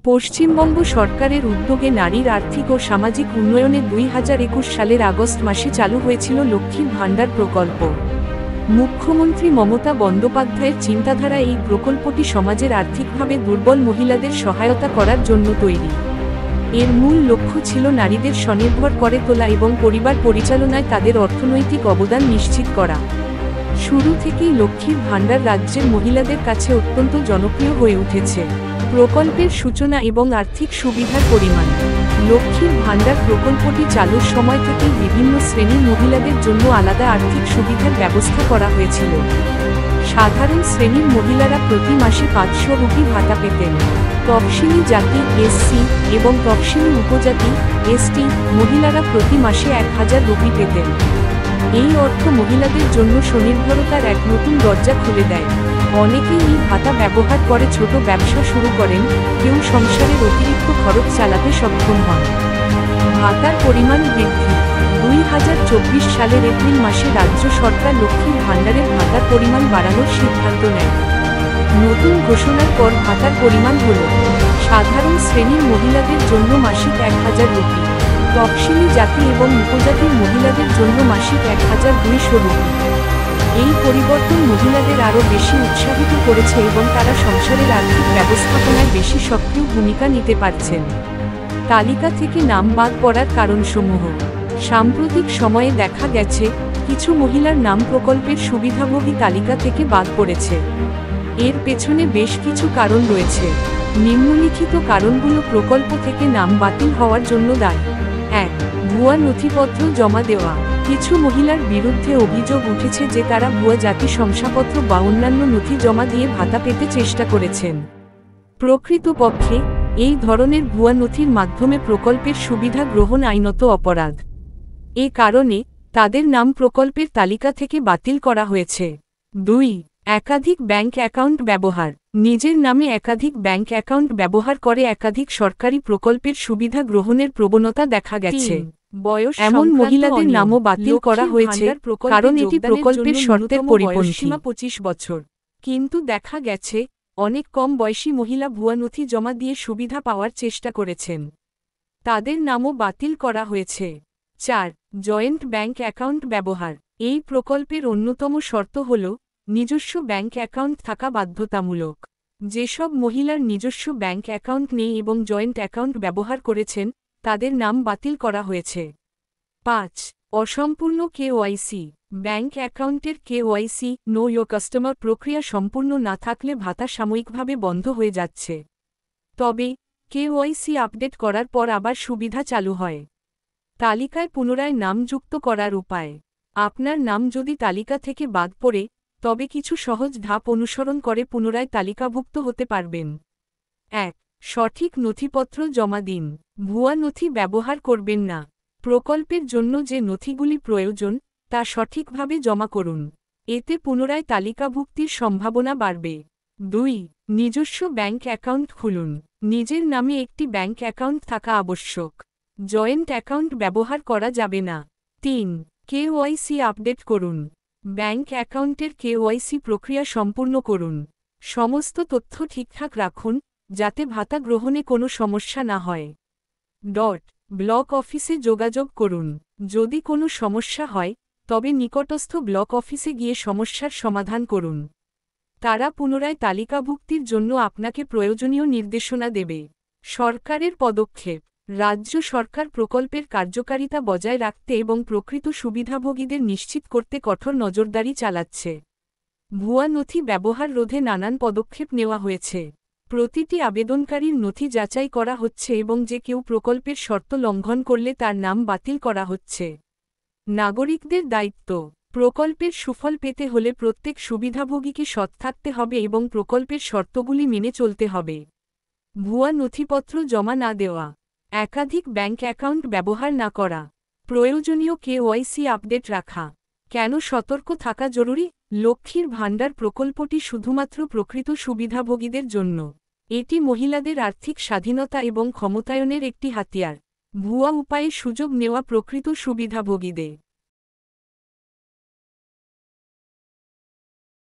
পশ্চিমবঙ্গ সরকারের উদ্যোগে নারীর আর্থিক ও সামাজিক উন্নয়নে 2021 সালের আগস্ট মাসে চালু হয়েছিল লক্ষ্মীর ভাণ্ডার প্রকল্প। মুখ্যমন্ত্রী মমতা বন্দ্যোপাধ্যায়ের চিন্তাধারা এই প্রকল্পটি সমাজের আর্থিকভাবে দুর্বল মহিলাদের সহায়তা করার জন্য তৈরি। এর মূল লক্ষ্য ছিল নারীদের স্বনির্ভর করে তোলা এবং পরিবার পরিচালনায় তাদের অর্থনৈতিক অবদান নিশ্চিত করা। শুরু থেকেই লক্ষ্মীর ভাণ্ডার রাজ্যের মহিলাদের কাছে অত্যন্ত জনপ্রিয় হয়ে উঠেছে। প্রকল্পের সূচনা এবং আর্থিক সুবিধার পরিমাণ। লক্ষ্মীর ভাণ্ডার প্রকল্পটি চালুর সময় থেকেই বিভিন্ন শ্রেণীর মহিলাদের জন্য আলাদা আর্থিক সুবিধার ব্যবস্থা করা হয়েছিল। সাধারণ শ্রেণীর মহিলারা প্রতি মাসে 500 রুপি ভাতা পেতেন। তফসিলি জাতি এসসি এবং তফসিলি উপজাতি এসটি মহিলারা প্রতি মাসে 1000 রুপি পেতেন। এই অর্থ মহিলাদের জন্য স্বনির্ভরতার এক নতুন দরজা খুলে দেয়। অনেকেই এই ভাতা ব্যবহার করে ছোট ব্যবসা শুরু করেন, কেউ সংসারের অতিরিক্ত খরচ চালাতে সক্ষম হন। ভাতার পরিমাণ বৃদ্ধি। 2024 সালের এপ্রিল মাসে রাজ্য সরকার লক্ষ্মীর ভাণ্ডারের ভাতার পরিমাণ বাড়ানোর সিদ্ধান্ত নেয়। নতুন ঘোষণার পর ভাতার পরিমাণ হল: সাধারণ শ্রেণীর মহিলাদের জন্য মাসিক 1000 রুপি, তফসিলি জাতি এবং উপজাতির মহিলাদের জন্য মাসিক 1200 রুপি। এই পরিবর্তন মহিলাদের আরও বেশি উৎসাহিত করেছে এবং তারা সংসারের আর্থিক ব্যবস্থাপনায় বেশি সক্রিয় ভূমিকা নিতে পারছেন। তালিকা থেকে নাম বাদ পড়ার কারণসমূহ। সাম্প্রতিক সময়ে দেখা গেছে, কিছু মহিলার নাম প্রকল্পের সুবিধাভোগী তালিকা থেকে বাদ পড়েছে। এর পেছনে বেশ কিছু কারণ রয়েছে। নিম্নলিখিত কারণগুলো প্রকল্প থেকে নাম বাতিল হওয়ার জন্য দায়ী। 1. ভুয়া নথিপত্র জমা দেওয়া। কিছু মহিলার বিরুদ্ধে অভিযোগ উঠেছে যে তারা ভুয়া জাতি শংসাপত্র বা অন্যান্য নথি জমা দিয়ে ভাতা পেতে চেষ্টা করেছেন। প্রকৃতপক্ষে এই ধরনের ভুয়া নথির মাধ্যমে প্রকল্পের সুবিধা গ্রহণ আইনত অপরাধ। এ কারণে তাদের নাম প্রকল্পের তালিকা থেকে বাতিল করা হয়েছে। 2. একাধিক ব্যাংক অ্যাকাউন্ট ব্যবহার। নিজের নামে একাধিক ব্যাংক অ্যাকাউন্ট ব্যবহার করে একাধিক সরকারি প্রকল্পের সুবিধা গ্রহণের প্রবণতা দেখা গেছে। বয়স এমন মহিলাদের নামও বাতিল করা হয়েছে কারণ এটি প্রকল্পের শর্তের পরিপন্থী। 25 বছর। কিন্তু দেখা গেছে, অনেক কম বয়সী মহিলা ভুয়া নথি জমা দিয়ে সুবিধা পাওয়ার চেষ্টা করেছেন। তাদের নামও বাতিল করা হয়েছে। 4. জয়েন্ট ব্যাংক অ্যাকাউন্ট ব্যবহার। এই প্রকল্পের অন্যতম শর্ত হল নিজস্ব ব্যাংক অ্যাকাউন্ট থাকা বাধ্যতামূলক। যেসব মহিলার নিজস্ব ব্যাংক অ্যাকাউন্ট নেই এবং জয়েন্ট অ্যাকাউন্ট ব্যবহার করেছেন, তাদের নাম বাতিল করা হয়েছে। 5. অসম্পূর্ণ কেওয়াইসি। ব্যাংক অ্যাকাউন্টের কেওয়াইসি নো ইয়োর কাস্টমার প্রক্রিয়া সম্পূর্ণ না থাকলে ভাতা সাময়িকভাবে বন্ধ হয়ে যাচ্ছে। তবে কেওয়াইসি আপডেট করার পর আবার সুবিধা চালু হয়। তালিকায় পুনরায় নাম যুক্ত করার উপায়। আপনার নাম যদি তালিকা থেকে বাদ পড়ে, তবে কিছু সহজ ধাপ অনুসরণ করে পুনরায় তালিকাভুক্ত হতে পারবেন। 1. সঠিক নথিপত্র জমা দিন। ভুয়া নথি ব্যবহার করবেন না। প্রকল্পের জন্য যে নথিগুলি প্রয়োজন তা সঠিকভাবে জমা করুন। এতে পুনরায় তালিকাভুক্তির সম্ভাবনা বাড়বে। 2. নিজস্ব ব্যাংক অ্যাকাউন্ট খুলুন। নিজের নামে একটি ব্যাংক অ্যাকাউন্ট থাকা আবশ্যক। জয়েন্ট অ্যাকাউন্ট ব্যবহার করা যাবে না। 3. কেওয়াইসি আপডেট করুন। ব্যাংক অ্যাকাউন্টের কেওয়াইসি প্রক্রিয়া সম্পূর্ণ করুন। সমস্ত তথ্য ঠিকঠাক রাখুন, যাতে ভাতা গ্রহণে কোনো সমস্যা না হয়। ব্লক অফিসে যোগাযোগ করুন। যদি কোনো সমস্যা হয়, তবে নিকটস্থ ব্লক অফিসে গিয়ে সমস্যার সমাধান করুন। তারা পুনরায় তালিকাভুক্তির জন্য আপনাকে প্রয়োজনীয় নির্দেশনা দেবে। সরকারের পদক্ষেপ। রাজ্য সরকার প্রকল্পের কার্যকারিতা বজায় রাখতে এবং প্রকৃত সুবিধাভোগীদের নিশ্চিত করতে কঠোর নজরদারি চালাচ্ছে। ভুয়া নথি ব্যবহার রোধে নানান পদক্ষেপ নেওয়া হয়েছে। প্রতিটি আবেদনকারীর নথি যাচাই করা হচ্ছে এবং যে কেউ প্রকল্পের শর্ত লঙ্ঘন করলে তার নাম বাতিল করা হচ্ছে। নাগরিকদের দায়িত্ব। প্রকল্পের সুফল পেতে হলে প্রত্যেক সুবিধাভোগীকে সৎ থাকতে হবে এবং প্রকল্পের শর্তগুলি মেনে চলতে হবে। ভুয়া নথিপত্র জমা না দেওয়া, একাধিক ব্যাংক অ্যাকাউন্ট ব্যবহার না করা, প্রয়োজনীয় কেওয়াইসি আপডেট রাখা। কেন সতর্ক থাকা জরুরি? লক্ষ্মীর ভাণ্ডার প্রকল্পটি শুধুমাত্র প্রকৃত সুবিধাভোগীদের জন্য। এটি মহিলাদের আর্থিক স্বাধীনতা এবং ক্ষমতায়নের একটি হাতিয়ার। ভুয়া উপায়ে সুযোগ নেওয়া প্রকৃত সুবিধাভোগীদের